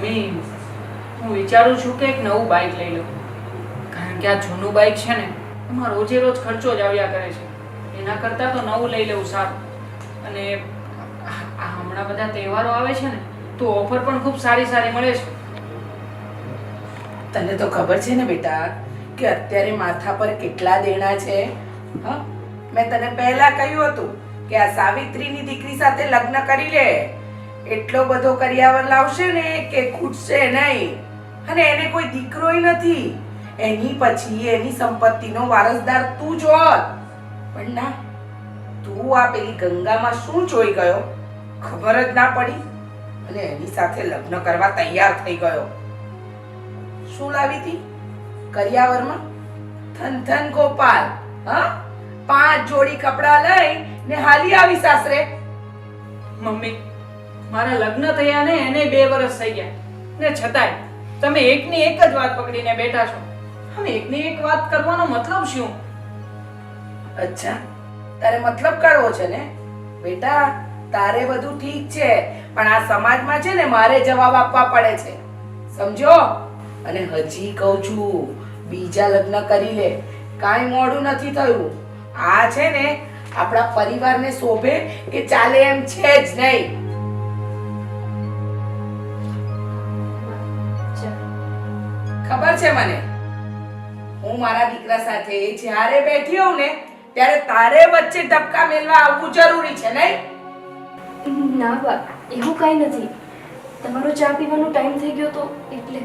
Mummy, હું વિચારું છું કે એક નવું બાઇક લઈ લઉં, કારણ કે આ જૂનું બાઇક છે ને એમાં રોજે રોજ ખર્ચો જ આવ્યા કરે છે. એના કરતાં તો નવું લઈ લેવું સારું. અને આ હમણાં બધા તહેવારો આવે છે ને તો ઓફર પણ ખૂબ સારી સારી મળે છે. તને તો ખબર છે ને બેટા કે અત્યારે માથા પર કેટલા દેણા છે. હા, મેં તને પહેલા કહ્યું હતું કે આ સાવિત્રીની દીકરી સાથે લગ્ન કરી લે, એટલો બધો કરિયાવર લાવશે ને કે ખૂટશે નહીં. અને એને કોઈ દીકરોય નથી, એની પછી એની સંપત્તિનો વારસદાર તું જ હોત. પણ ના, તું આ પેલી ગંગામાં શું જોઈ ગયો ખબર જ ના પડી અને એની સાથે લગ્ન કરવા તૈયાર થઈ ગયો. શું લાવી હતી કરિયાવરમાં? થનથન ગોપાલ. હા, 5 જોડી કપડા લઈ ને હાલી આવી સાસરે. મમ્મી, મારા લગ્ન થયા ને એને 2 વર્ષ થઈ ગયા ને છતાંય તમે એકની એક જ વાત પકડીને બેઠા છો. હવે એકની એક વાત કરવાનો મતલબ શું? અચ્છા, તારે મતલબ કાઢવો છે ને બેટા? તારે બધું ઠીક છે, પણ આ સમાજમાં છે ને મારે જવાબ આપવા પડે છે, સમજો? અને હજી કહું છું, બીજા લગ્ન કરી લે, કાંઈ મોડું નથી થયું. આ છે ને આપણા પરિવારને શોભે કે ચાલે એમ છે જ નહીં. ખબર છે મને, હું મારા દીકરા સાથે જ્યારે બેઠી હોઉં ને ત્યારે તારે વચ્ચે ધક્કા મેલવા આવવું જરૂરી છે, નહીં? ના બા, એવું કાંઈ નથી. તમારો ચા પીવાનો ટાઈમ થઈ ગયો તો એટલે.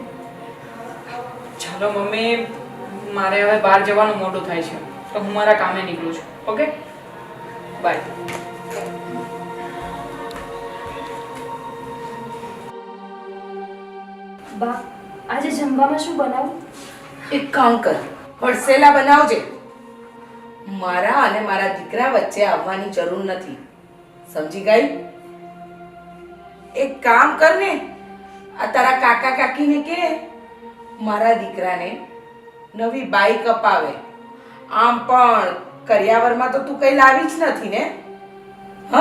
ચાલો મમ્મી, મારે હવે બહાર જવાનું મોડું થાય છે તો હું મારા કામે નીકળું છું. Okay, bye. બા, આજે જમવામાં શું બનાવું? એક કામ કર, હળસેલા બનાવજે. મારા અને મારા દીકરા વચ્ચે આવવાની જરૂર નથી, સમજી ગઈ? એક કામ કર ને, આ તારા કાકા કાકીને કે મારા દીકરાને નવી બાઈક અપાવે. આમ પણ કરિયાવરમાં તો તું કઈ લાવી જ નથી ને? હ,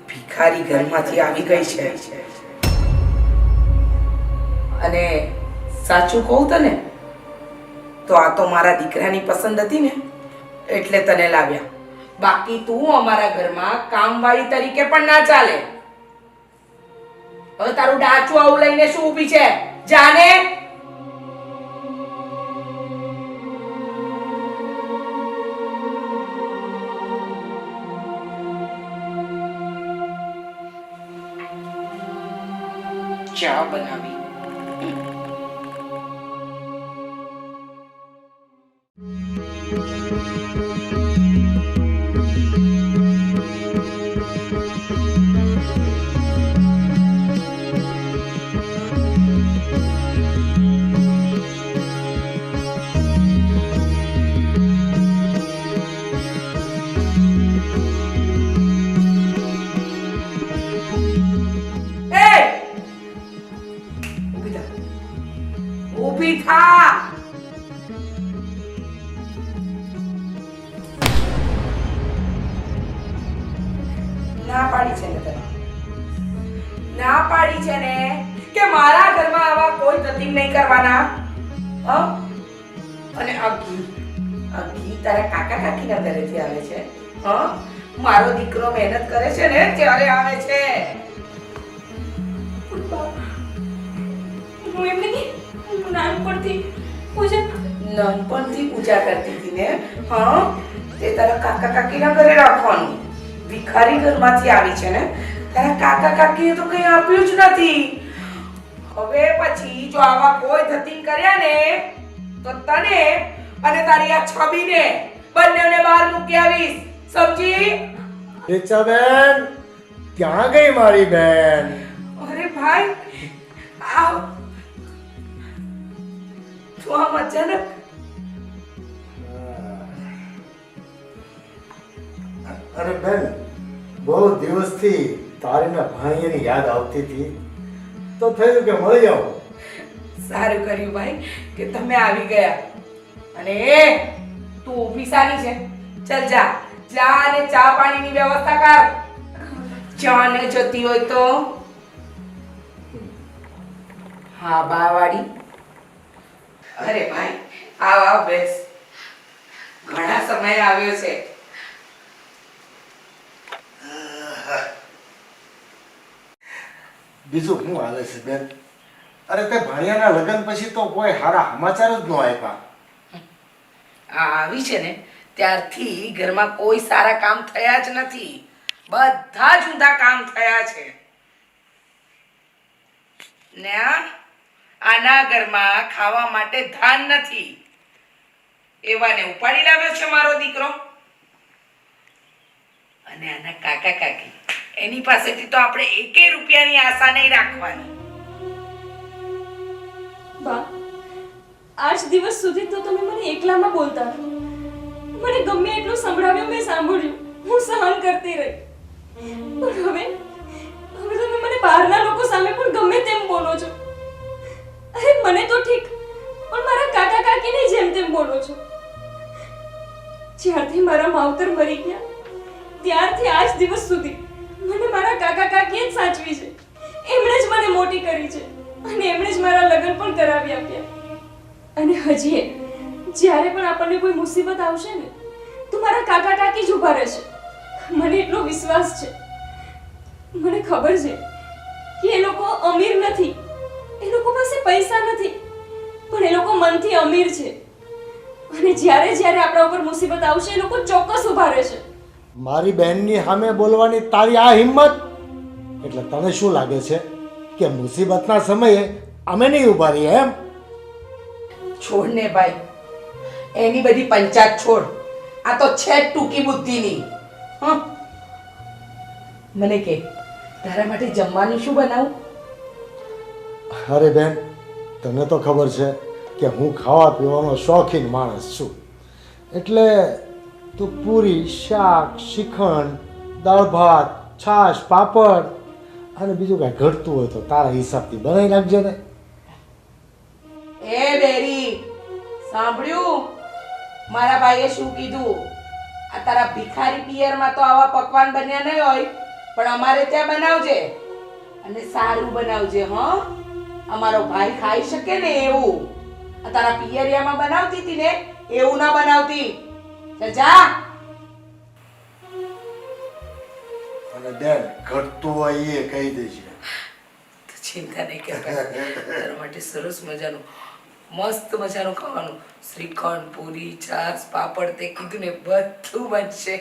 ભિખારી ઘરમાંથી આવી ગઈ છે. અને સાચું કહું તને તો આ તો મારા દીકરાની પસંદ હતી ને એટલે તને લાવ્યા. બાકી તું અમારા ઘરમાં કામવાળી તરીકે પણ ના ચાલે. હવે તારું ડાચું આવું લઈને શું ઊભી છે? જાને. ચા બનાવી. ઊભી થા. ના પાડી છે ને તને? ના પાડી છે ને કે મારા ઘરમાં આવા કોઈ તતીમ નહીં કરવાના? હ? અને આ ઘી તારા કાકા કાકીના ઘરેથી આવે છે. હ, મારો દીકરો મહેનત કરે છે ને ત્યારે આવે છે. હું એમની નાનપણથી પૂજા કરતી હતી ને? હા, તે તારા કાકા કાકીના ઘરે રાખવાનું. ભિખારી ઘરમાંથી આવી છે ને, તારા કાકા કાકીએ તો કંઈ આપ્યું જ નથી. હવે પછી જો આવા કોઈ ધતિંગ કર્યા ને તો તને અને તારી આ છબીને બંનેને બહાર મૂકી આવીશ, સમજી? રીચાબેન, ક્યાં ગઈ મારી બેન? અરે ભાઈ, આવ. તું આમ અચાનક? અરે બેન, બહુ દિવસથી તારી ને ભાઈની યાદ આવતી હતી તો થયું કે મળી જાવ. સારું કર્યું ભાઈ કે તમે આવી ગયા. અને તું ઊભી સાની છે? ચાલ જા, જા અને ચા પાણીની વ્યવસ્થા કર. ચા ને જતી હોય તો હા બાવાડી. અરે ભાઈ આવ બેસ. ઘણા સમય આવ્યો છે. બીજું શું હાલે છે બેન? અરે તે ભાણિયાના લગ્ન પછી તો કોઈ સારા સમાચાર જ ન આપ્યા. આ આવી છે ને ત્યારથી ઘરમાં કોઈ સારા કામ થયા જ નથી. બધા જ ઊંધા કામ થયા છે ને આના ઘરમાં ખાવા માટે ધાન નથી. એવાને ઉપાડી લાવ્યો છે મારો દીકરો. અને આના કાકા કાકી એની પાસેથી તો આપણે એકેય રૂપિયાની આશા નહીં રાખવાની. બા, આજ દિવસ સુધી તો તમે મને એકલામાં બોલતા હતા. મને ગમે એટલું સંભળાવ્યું, મેં સાંભળ્યું, હું સહન કરતી રહી. પણ હવે તમે મને બહારના લોકો સામે પણ ગમે તેમ બોલો છો. અરે મને તો ઠીક, પણ મારા કાકા કાકીને જેમ તેમ બોલો છો. જ્યારથી મારા માવતર મરી ગયા ત્યારથી આજ દિવસ સુધી મને મારા કાકા કાકીએ જ સાચવી છે. એમણે જ મને મોટી કરી છે અને એમણે જ મારા લગ્ન પણ કરાવી આપ્યા. અને હજી જ્યારે પણ આપણને કોઈ મુસીબત આવશે ને તો મારા કાકા કાકી જ ઊભા રહેશે. મને એટલો વિશ્વાસ છે. મને ખબર છે કે એ લોકો અમીર નથી, એ લોકો પાસે પૈસા નથી, પણ એ લોકો મનથી અમીર છે. અને જ્યારે જ્યારે આપણા ઉપર મુસીબત આવશે એ લોકો ચોક્કસ ઊભા રહેશે. મારી બહેનની સામે બોલવાની તારી આ હિંમત! એટલે તને શું લાગે છે કે મુસીબતના સમયે અમે નહીં ઊભા રહીએ એમ? છોડ ને ભાઈ, એની બધી પંચાયત છોડ. આ તો છે જ ટૂંકી બુદ્ધિની. મને કે તારા માટે જમવાનું શું બનાવું? અરે બેન, તને તો ખબર છે કે હું ખાવા પીવાનો શોખીન માણસ છું. એટલે તું પૂરી, શાક, શ્રીખંડ, દાળ ભાત, છાશ, પાપડ અને બીજું કાંઈ ઘટતું હોય તો તારા હિસાબથી બનાવી નાખજે ને. એ બેરી, સાંભળ્યું મારા ભાઈએ શું કીધું? આ તારા ભિખારી પિયરમાં તો આવા પકવાન બન્યા નહીં હોય, પણ અમારે ત્યાં બનાવજે અને સારું બનાવજે. અમારો ભાઈ ખાઈ શકે ને એવું. આ તારા પિયરિયામાં બનાવતી હતી ને એવું ના બનાવતી. જા. અને બેન, ઘટતું હોય એ કહી દેજે. ચિંતા નહીં કરતા. તારા માટે સરસ મજાનું મસ્ત મજાનું ખાવાનું, શ્રીખંડ, પૂરી, છાશ, પાપડ તે કીધું ને બધું બનશે.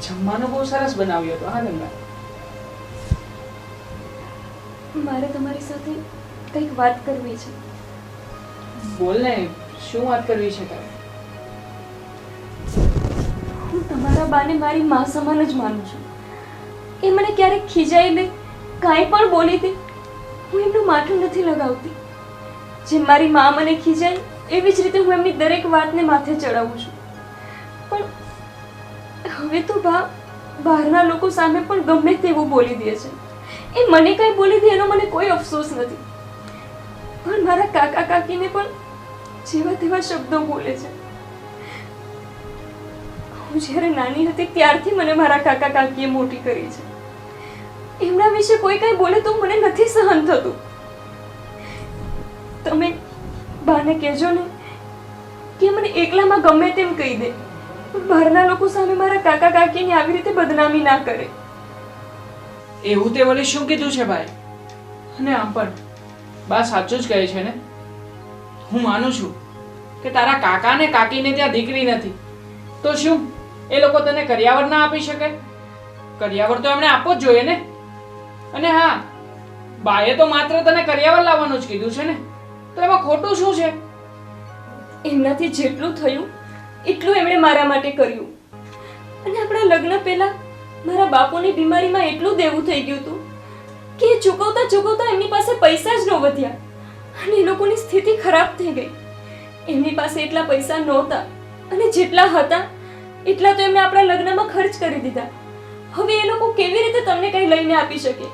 જમવાનું બહુ સરસ બનાવ્યો હતો. હા ગંગા, મારે તમારી સાથે કંઈક વાત કરવી છે. બોલ ને, શું વાત કરવી છે તારે? હું તમારા બાને મારી મા સમાન જ માનું છું. એ મને ક્યારેક ખીજાઈ દે, કાંઈ પણ બોલી દે, હું એમનું માથું નથી લગાવતી. જેમ મારી મા મને ખીજાય એવી જ રીતે હું એમની દરેક વાતને માથે ચડાવું છું. પણ હવે તો બા બહારના લોકો સામે પણ ગમે તેવું બોલી દે છે. એ મને કંઈ બોલી દે એનો મને કોઈ અફસોસ નથી, પણ મારા કાકા કાકીને પણ જેવા તેવા શબ્દો બોલે છે. હું જ્યારે નાની હતી ત્યારથી મને મારા કાકા કાકીએ મોટી કરી છે. એમના વિશે કોઈ કંઈ બોલે તો મને નથી સહન થતું. તમે બાને કહેજો ને કે મને એકલામાં ગમે તેમ કહી દે, પણ બહારના લોકો સામે મારા કાકા કાકીની આવી રીતે બદનામી ના કરે. એવું તે વળી શું કીધું છે ભાઈ? અને આમ પણ બા સાચું જ કહે છે ને. હું માનું છું કે તારા કાકા ને કાકીને ત્યાં દીકરી નથી, તો શું એ લોકો તને કરિયાવર ના આપી શકે? કરિયાવર તો એમણે આપવો જ જોઈએ ને. અને હા, બાએ તો માત્ર તને કરિયાવર લાવવાનું જ કીધું છે ને, તો એમાં ખોટું શું છે? એમનાથી જેટલું થયું એટલું એમણે મારા માટે કર્યું. અને આપણા લગ્ન પહેલા મારા બાપુની બીમારીમાં એટલું દેવું થઈ ગયું હતું કે એ ચૂકવતા ચૂકવતા એમની પાસે પૈસા જ ન વધ્યા અને એ લોકોની સ્થિતિ ખરાબ થઈ ગઈ. એમની પાસે એટલા પૈસા નહોતા અને જેટલા હતા એટલા તો એમણે આપણા લગ્નમાં ખર્ચ કરી દીધા. હવે એ લોકો કેવી રીતે તમને કંઈ લઈને આપી શકે?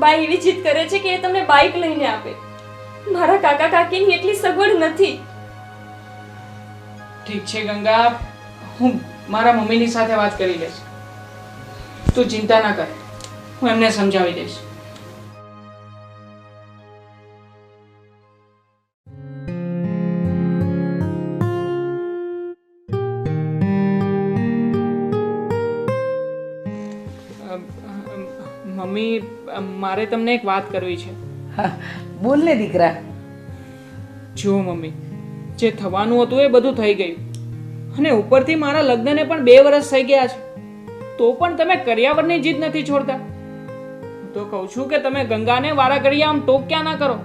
બા એવી જીદ કરે છે કે એ તમને બાઇક લઈને આપે. મારા કાકા કાકીની એટલી સગવડ નથી. ઠીક છે ગંગા, હું મારા મમ્મીની સાથે વાત કરી લઈશ. તું ચિંતા ના કર, હું એમને સમજાવી દઈશ. મમ્મી, મારે તમને એક વાત કરવી છે. હા, બોલ ને દીકરા. જુઓ મમ્મી, જે થવાનું હતું એ બધું થઈ ગયું, અને ઉપરથી મારા લગ્નને પણ 2 વર્ષ થઈ ગયા છે, તો પણ તમે કર્યાવરની જીદ નથી છોડતા. હું તો કહું છું કે તમે ગંગાને વારા ઘડીએ આમ ટોક્યા ના કરો.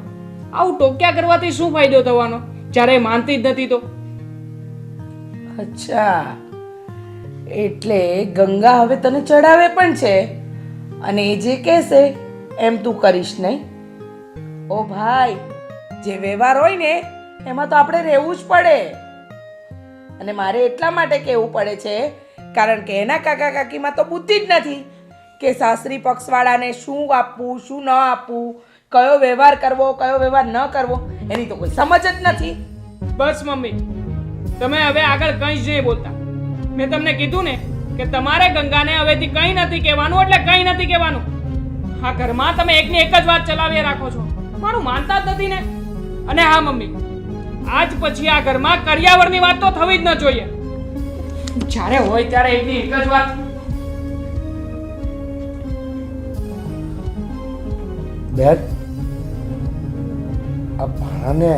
આવું ટોક્યા કરવાથી શું ફાયદો થવાનો, જ્યારે એ માનતી જ નથી તો? અચ્છા, એટલે ગંગા હવે તને ચડાવે પણ છે અને એ જે કહેશે એમ તું કરીશ નહીં? ઓ ભાઈ, જે વ્યવહાર હોય ને એમાં તો આપણે રહેવું જ પડે. અને મારે એટલા માટે કહેવું પડે છે કારણ કે એના કાકા કાકીમાં તો બુદ્ધિ જ નથી કે સાસરી પક્ષવાળાને શું આપવું, શું ન આપવું, કયો વ્યવહાર કરવો, કયો વ્યવહાર ન કરવો, એની તો કોઈ સમજ જ નથી. બસ મમ્મી, તમે હવે આગળ કંઈ જ નહીં બોલતા. મેં તમને કીધું ને કે તમારે ગંગાને હવેથી કંઈ નથી કહેવાનું, એટલે કંઈ નથી કહેવાનું. આ ઘરમાં તમે એકની એક જ વાત ચલાવી રાખો છો, મારું માનતા જ નથી ને. અને હા મમ્મી, આજ પછી આ ઘરમાં કર્યાવરની વાત તો થવી જ ન જોઈએ. જ્યારે હોય ત્યારે એકની એક જ વાત. બેન, આ ભાણાને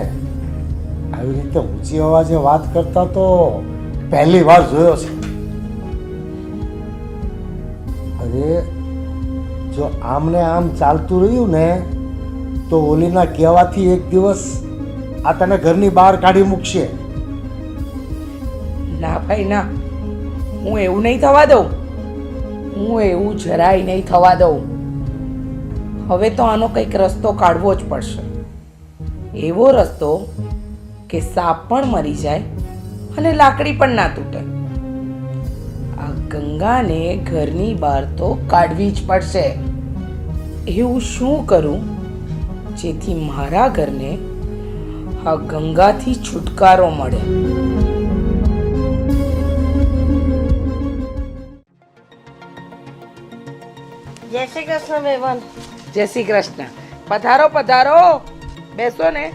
આવી રીતે ઊંચી અવાજે વાત કરતા તો પહેલી વાર જોયો છે. અરે, જો આમને આમ ચાલતું રહ્યું ને તો ઓલીના કહેવાથી એક દિવસ આ તને ઘરની બહાર કાઢી મૂકશે. ના ભાઈ ના, હું એવું નહીં થવા દઉં. હું એવું જરાય નહીં થવા દઉં. હવે તો આનો કંઈક રસ્તો કાઢવો જ પડશે. એવો રસ્તો કે સાપ પણ મરી જાય અને લાકડી પણ ના તૂટે. આ ગંગાને ઘરની બહાર તો કાઢવી જ પડશે. એવું શું કરું જેથી મારા ઘરને આ ગંગાથી છુટકારો મળે? જય શ્રી કૃષ્ણ બેન. જય શ્રી કૃષ્ણ. પધારો પધારો, બેસો ને.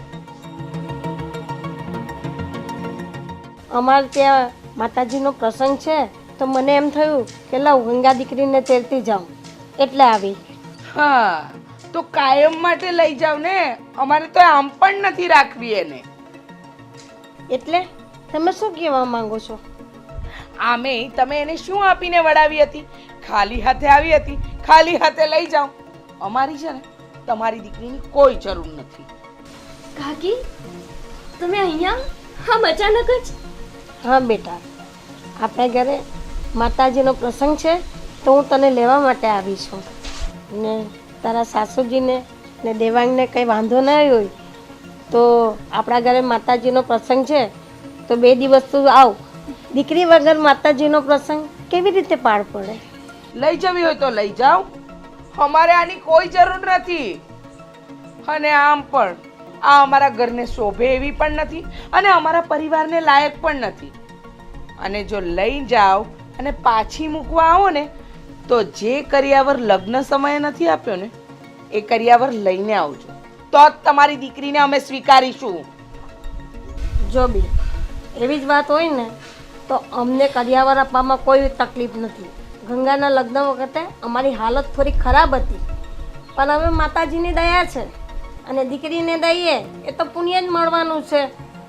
અમારે ત્યાં માતાજીનો પ્રસંગ છે તો મને એમ થયું કે લાવ ગંગા દીકરીને તેડતી જાઉં એટલે આવી. હા, તો કાયમ માટે લઈ જાવ ને. અમારે તો આમ પણ નથી રાખવી એને. એટલે તમે શું કહેવા માંગો છો? આમે તમે એને શું આપીને વડાવી હતી? ખાલી હાથે આવી હતી, ખાલી હાથે લઈ જાઓ. અમારી છે ને તમારી દીકરીની કોઈ જરૂર નથી. કાકી, તમે અહીંયા? હા, અચાનક જ. હા બેટા, આપણે ઘરે માતાજીનો પ્રસંગ છે તો હું તને લેવા માટે આવી છું. ને તારા સાસુજીને ને દેવાંગને કંઈ વાંધો ન હોય તો આપણા ઘરે માતાજીનો પ્રસંગ છે તો 2 દિવસ તું આવ. દીકરી વગર માતાજીનો પ્રસંગ કેવી રીતે પાર પડે? લઈ જવી હોય તો લઈ જાઓ. અમારે આની કોઈ જરૂર નથી. અને આમ પણ આ અમારા ઘરને શોભે એવી પણ નથી અને અમારા પરિવારને લાયક પણ નથી. અને જો લઈ જાઓ અને પાછી મૂકવા આવો ને તો જે કરિયાવર લગ્ન સમયે નથી આપ્યો ને એ કરિયાવર લઈને આવજો, તો જ તમારી દીકરીને અમે સ્વીકારીશું. જો બી એવી જ વાત હોય ને તો અમને કરિયાવર આપવામાં કોઈ તકલીફ નથી. ગંગાના લગ્ન વખતે અમારી હાલત થોડી ખરાબ હતી, પણ હવે માતાજીની દયા છે અને દીકરીને દઈએ એ તો પુણ્ય જ મળવાનું છે.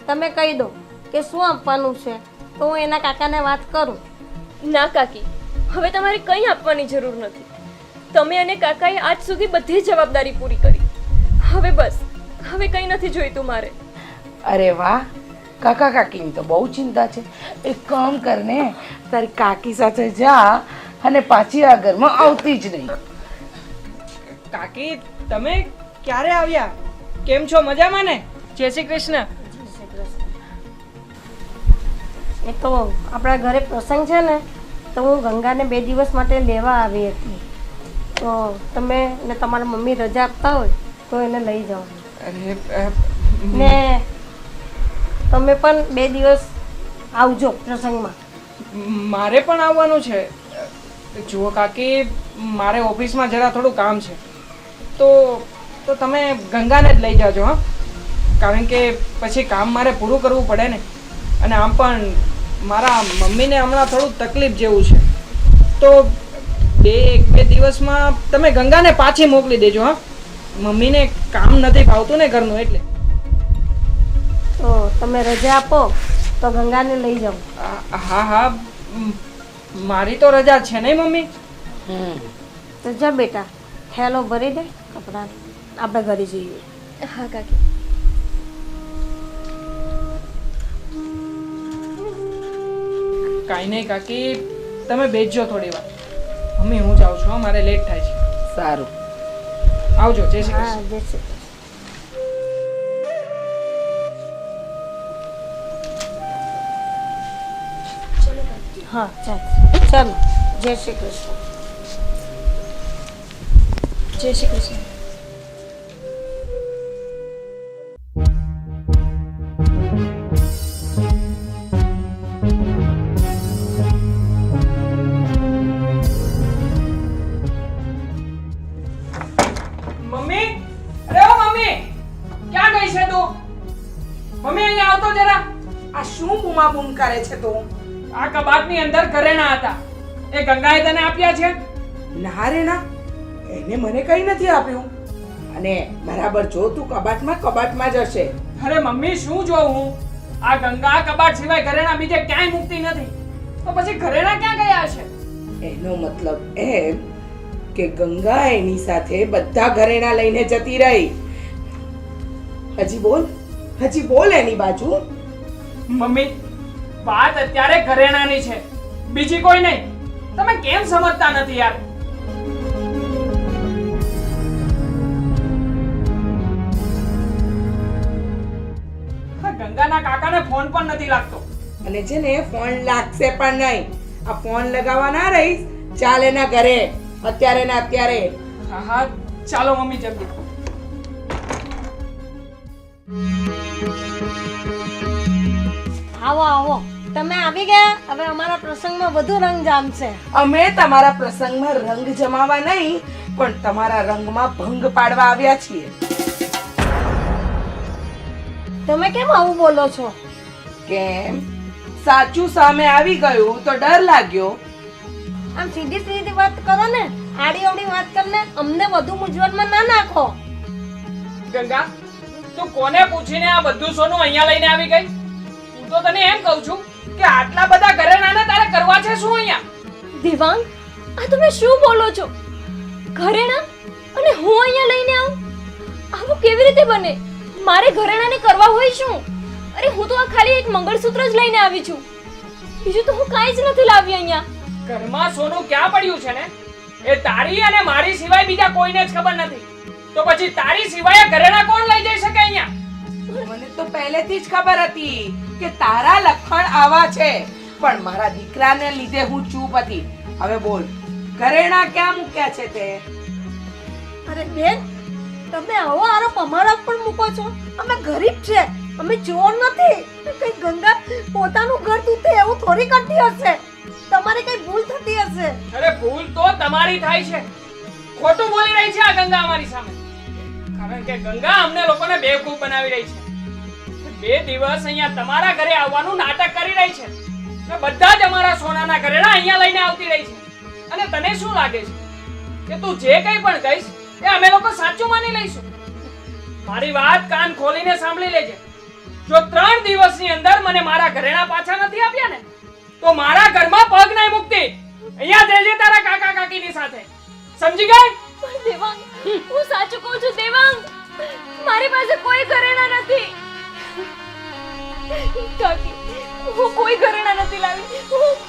તમે કહી દો કે શું આપવાનું છે તો હું એના કાકાને વાત કરું. ના કાકી, હવે તમારે કંઈ આપવાની જરૂર નથી. તમે અને કાકાએ આજ સુધી બધી જવાબદારી પૂરી કરી. હવે બસ, હવે કંઈ નથી જોઈતું મારે. અરે વાહ, કાકા કાકીની તો બહુ ચિંતા છે. એક કામ કર ને, તારી કાકી સાથે જા અને પાછી આ ઘરમાં આવતી જ નહીં. કાકી, તમે ક્યારે આવ્યા? કેમ છો? મજામાં ને? જય શ્રી કૃષ્ણ. એ તો આપણા ઘરે પ્રસંગ છે ને તો હું ગંગાને 2 દિવસ માટે લેવા આવી હતી. તો તમે ને તમારા મમ્મી રજા આપતા હોય તો એને લઈ જાઓ. ને તમે પણ 2 દિવસ આવજો પ્રસંગમાં. મારે પણ આવવાનું છે. જુઓ કાકી, મારે ઓફિસમાં જરા થોડું કામ છે, તો તમે ગંગાને જ લઈ જાજો. હા, કારણ કે પછી કામ મારે પૂરું કરવું પડે ને. અને આમ પણ મારા મમ્મીને હમણાં થોડું તકલીફ જેવું છે, તો બે દિવસમાં તમે ગંગાને પાછી મોકલી દેજો. હા, મમ્મીને કામ નથી ફાવતું ને ઘરનું, એટલે. તો તમે રજા આપો તો ગંગાને લઈ જાઉં. હા હા, મારી તો રજા છે નહીં મમ્મી? તો જા બેટા, થેલો ભરી દે કપડાં, આપણે ઘરે જઈએ. હા કાકી. કાંઈ નહીં કાકી, તમે બેસજો થોડી વાર. મમ્મી હું જાઉં છું, મારે લેટ થાય છે. સારું. આવજો. જય શ્રી હા, કૃષ્ણ. જય શ્રી કૃષ્ણ. હા ચાલ, ચાલો. જય શ્રી કૃષ્ણ. જય શ્રી કૃષ્ણ. મમ્મી, અરે ઓ મમ્મી, ક્યાં ગઈ છે તું? મમ્મી અહીંયા આવતો જરા. આ શું બૂમાબૂમ કરે છે તું? આ કબાટની અંદર ઘરેણા હતા, એ ગંગાએ તને આપ્યા છે? ના રે ના, એને મને કઈ નથી આપ્યું. અને બરાબર જો તું કબાટમાં જ હશે. અરે મમ્મી, શું જોઉં હું? આ ગંગા કબાટ સિવાય ઘરેણા બીજે ક્યાંય મૂકતી નથી, તો પછી ઘરેણા ક્યાં ગયા છે? એનો મતલબ એમ કે ગંગા એની સાથે બધા ઘરેણા લઈને જતી રહી. હજી બોલ એની બાજુ. મમ્મી, વાત અત્યારે ઘરેણાની છે, બીજી કોઈ નહીં. તમે કેમ સમજતા નથી યાર? ગંગાના કાકાને ફોન પણ નથી લાગતો. અને છે ને ફોન લાગશે પણ નહીં. આ ફોન લગાવવા ના રહીશ, ચાલ એના ઘરે અત્યારે ને અત્યારે. હા હા, ચાલો મમ્મી, જલ્દી. આવો આવો, તમે આવી ગયા. હવે અમારા પ્રસંગમાં વધુ રંગ જામશે. અમે તમારા પ્રસંગમાં રંગ જમાવા નહીં, પણ તમારા રંગમાં ભંગ પાડવા આવ્યા છીએ. તમે કેમ આવું બોલો છો? કેમ? સાચું સામે આવી ગયું તો ડર લાગ્યો. આમ સીધી સીધી વાત કરો ને, આડી અવડી વાત કરીને અમને વધુ મૂંઝવણમાં ના નાખો. ગંગા, તું કોને પૂછીને આ બધું સોનું અહીંયા લઈને આવી ગઈ? હું તો તને એમ કહું છું કે આટલા બધા ઘરેણાને તારે કરવા છે શું અહીંયા? દેવાંગ, આ તમે શું બોલો છો? ઘરેણા અને હું અહીંયા લઈને આવું? આવું કેવી રીતે બને? મારે ઘરેણાને કરવા હોય શું? અરે હું તો આ ખાલી એક મંગળસૂત્ર જ લઈને આવી છું, બીજું તો હું કાંઈ જ નથી લાવી અહીંયા. ઘરમાં સોનું ક્યાં પડ્યું છે ને એ તારી અને મારી સિવાય બીજા કોઈને જ ખબર નથી, તો પછી તારી સિવાય ઘરેણા કોણ લઈ જઈ શકે અહીંયા? મને તો પહેલેથી જ ખબર હતી કે તારા લખણ આવા છે, પણ મારા દીકરાને લીધે હું ચૂપ હતી. હવે બોલ, ઘરેણા ક્યાં મૂક્યા છે તે? અરે બેન, તમે આવો આરોપ અમારા પણ મૂકો છો? અમે ગરીબ છે, અમે ચોર નથી. કઈ ગંગા પોતાનું ઘર તૂટે એવું થોડી કરતી હશે. તમારે કઈ ભૂલ થતી હશે. અરે ભૂલ તો તમારી થાય છે, ખોટું બોલી રહી છે આ ગંગા અમારી સામે. કારણ કે ગંગા અમને લોકોને બેવકૂફ બનાવી રહી છે. 2 દિવસ અહીંયા તમારા ઘરે આવવાનું નાટક કરી રહી છે, ને બધા જ અમારા સોનાના ઘરેણા અહીંયા લઈને આવતી રહી છે. અને તને શું લાગે છે કે તું જે કંઈ પણ કહીશ એ અમે લોકો સાચું માની લઈશું? મારી વાત કાન ખોલીને સાંભળી લેજે. જો 3 દિવસની અંદર મને મારા ઘરેણા પાછા નથી આપ્યા ને, તો મારા ઘરમાં પગ નહીં મૂકતી. અહીંયા જ રહેજે તારા કાકા કાકીની સાથે, સમજી ગઈ? પણ દેવાંગ, હું સાચું કહું છું દેવાંગ, મારી પાસે કોઈ ઘરેણા નથી. કાકી, હું કોઈ ઘરેણા નથી લાવી.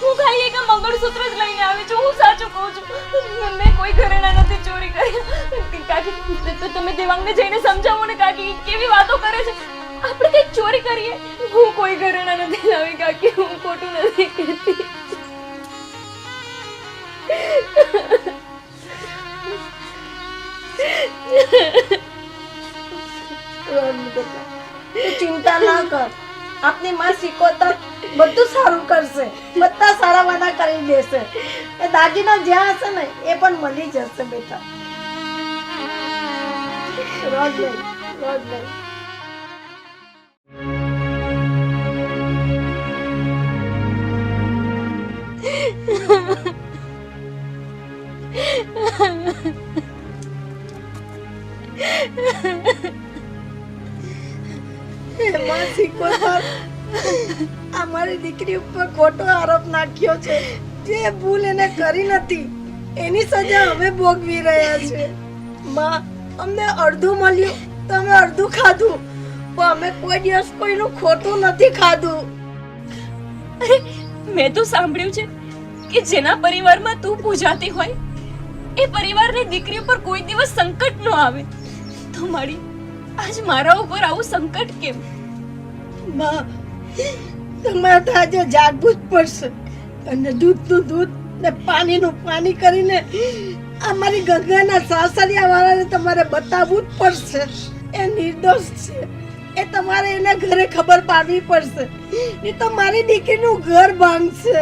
હું ખાલી એક મંગળસૂત્ર જ લઈને આવી છું. હું સાચું કહું છું, મેં કોઈ ઘરેણા નથી ચોરી કરી. કાકી, તો તમે દેવાંગને જઈને સમજાવો ને. કાકી કેવી વાતો કરે છે? આપણે કઈ ચોરી કરીએ? હું કોઈ ઘરેણા નથી લાવી કાકી, હું ખોટું નથી કહેતી. ચિંતા ના કર, આપની માં શીખોતર બધું સારું કરશે, બધા સારા વાના કરી દેશે. એ દાગીના જ્યાં હશે ને એ પણ મળી જશે બેટા. રોજ નહીં, રોજ નહીં. એમાં શીખોતર અમારી દીકરી ઉપર ખોટો આરોપ નાખ્યો છે. જે ભૂલ એને કરી નથી એની સજા અમે ભોગવી રહ્યા છે. માં, અમને અડધું મળ્યું તો અમે અડધું ખાધું, પણ અમે કોઈ દિવસ કોઈનું ખોટું નથી ખાધું. અરે મેં તો સાંભળ્યું છે કે જેના પરિવારમાં તું પૂજાતી હોય એ પરિવારની દીકરી ઉપર કોઈ દિવસ સંકટ ન આવે. તો મારી આજ મારા ઉપર આવું સંકટ કેમ? માં, તમારે તો આજે જાગવું જ પડશે અને દૂધનું દૂધ ને પાણીનું પાણી કરીને અમારી ગંગાના સાસરિયા વાળાને તમારે બતાવવું જ પડશે. એ નિર્દોષ છે, એ તમારે એના ઘરે ખબર પાડવી પડશે, નહીં તો મારી દીકરીનું ઘર ભાંગશે.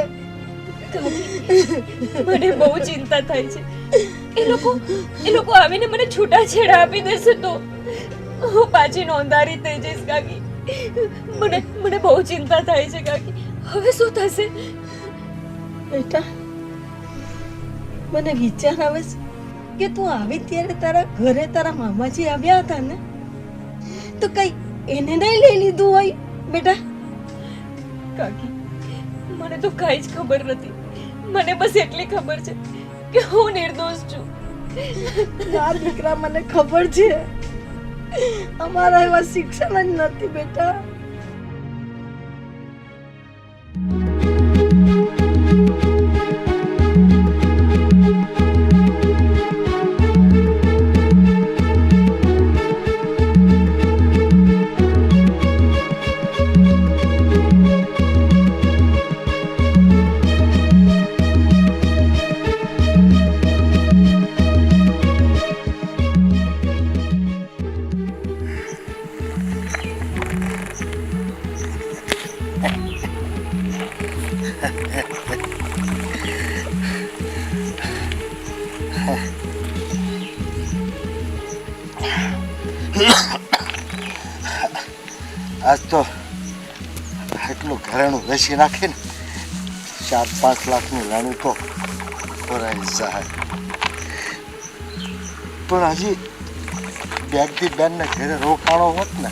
મને બહુ ચિંતા થાય છે. એ લોકો આવીને મને છૂટાછેડા આપી દેશે તો હું પાછી નોંધારી થઈ જઈશ કાકી. મને બહુ ચિંતા થાય છે કાકી. હવે શું થશે? બેટા, મને વિચાર આવે છે કે તું આવી ત્યારે તારા ઘરે તારા મામાજી આવ્યા હતા ને, તો કઈ એને નહીં લઈ લીધું હોય બેટા? કાકી, મને તો કાંઈ જ ખબર નથી. મને બસ એટલી ખબર છે કે હું નિર્દોષ છું. ના દીકરા, મને ખબર છે અમારા એવા શિક્ષણ જ નથી બેટા. આજ તો એટલું ઘરેણું વેચી નાખીને 4-5 લાખની લાણી તો ભરાઈ જાય. પણ હજી બેગથી બેનને ઘરે રોકાણો હોત ને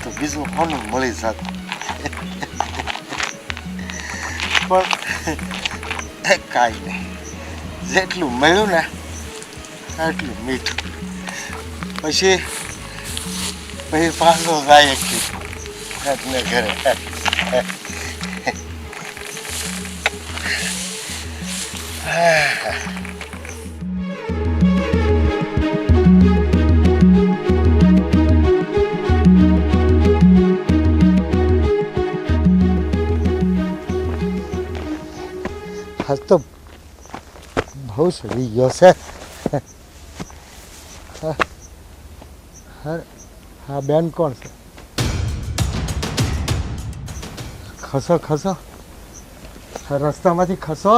તો બીજું કોનું મળી જાત. પણ કાંઈ નહીં, જેટલું મળ્યું ને એટલું મીઠું. પછી પાછો જાય એકને ઘરે. આજ તો બહુ સડી ગયો છે. હા બેન, કોણ છે? ખસો ખસો, રસ્તામાંથી ખસો.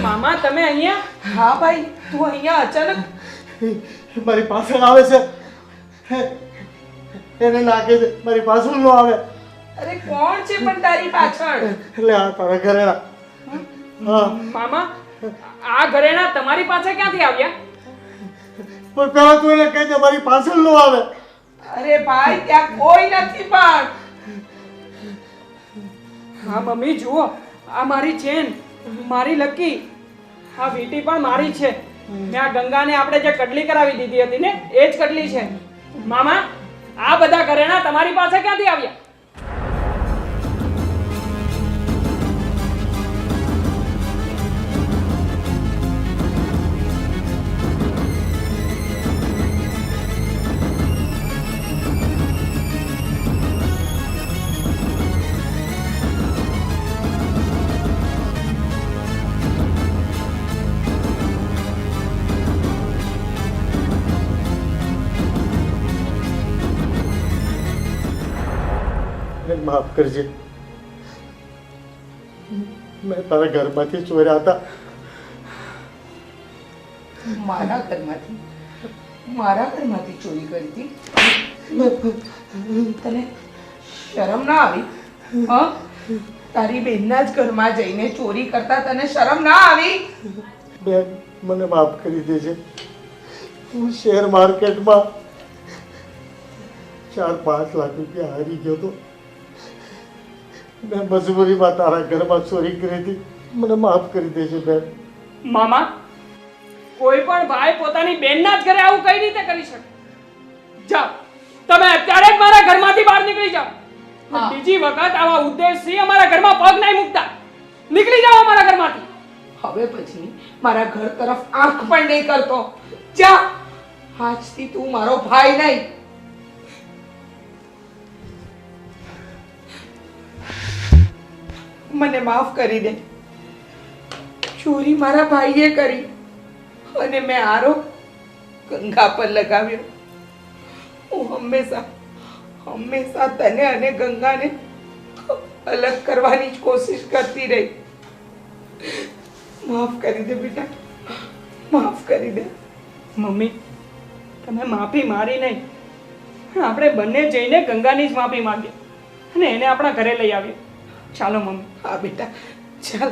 મામા તમે અહીંયા? હા ભાઈ, તું અહીંયા અચાનક? મારી પાછળ આવે છે, એને નાખે છે, મારી પાછળ ન આવે. અરે કોણ છે પણ તારી પાછળ? એટલે આ તારા ઘરેણા. હા, મામા આ ઘરેણા તમારી પાસે ક્યાંથી આવ્યા? પણ પેલા તું એને કહી દે મારી પાછળ ન આવે. અરે ભાઈ, ત્યાં કોઈ નથી પણ. હા મમ્મી જુઓ, આ મારી ચેન, મારી લકી, આ વીંટી પણ મારી છે. મેં આ ગંગાને આપણે જે કડલી કરાવી દીધી હતી ને એ જ કડલી છે. મામા આ બધા ઘરેણા તમારી પાસે ક્યાંથી આવ્યા? માફ કરજે, મેં તારા ઘરમાંથી ચોર્યા હતા. મારા ઘરમાંથી? મારા ઘરમાંથી ચોરી કરી હતી? તને શરમ ના આવી? હા, તારી બેનના જ ઘરમાં જઈને ચોરી કરતા તને શરમ ના આવી? બેન, મને માફ કરી દેજે. હું શેર માર્કેટમાં 4-5 લાખ રૂપિયા હારી ગયો હતો. મેં મજબૂરીમાં તારા ઘરમાં ચોરી કરી હતી. મને માફ કરી દેજે બેન. મામા કોઈ પણ ભાઈ પોતાની બેનના જ ઘરે આવું કઈ રીતે કરી શકે? જાઓ તમે અત્યારે જ મારા ઘરમાંથી બહાર નીકળી જાઓ. હા. બીજી વખત આવા ઉદ્દેશથી અમારા ઘરમાં પગ નહીં મૂકતા. નીકળી જાઓ અમારા ઘરમાંથી. હવે પછી મારા ઘર તરફ આંખ પણ નહીં કરતો. જા, આજથી તું મારો ભાઈ નહીં. મને માફ કરી દે. ચોરી મારા ભાઈએ કરી અને મેં આરોપ ગંગા પર લગાવ્યો. હું હંમેશા તને અને ગંગાને અલગ કરવાની જ કોશિશ કરતી રહી. માફ કરી દે બેટા, માફ કરી દે. મમ્મી તમે માફી મારી નહીં, પણ આપણે બંને જઈને ગંગાની જ માફી માંગીએ અને એને આપણા ઘરે લઈ આવીએ. ચાલો મમ્મી. હા બેટા, ચાલ.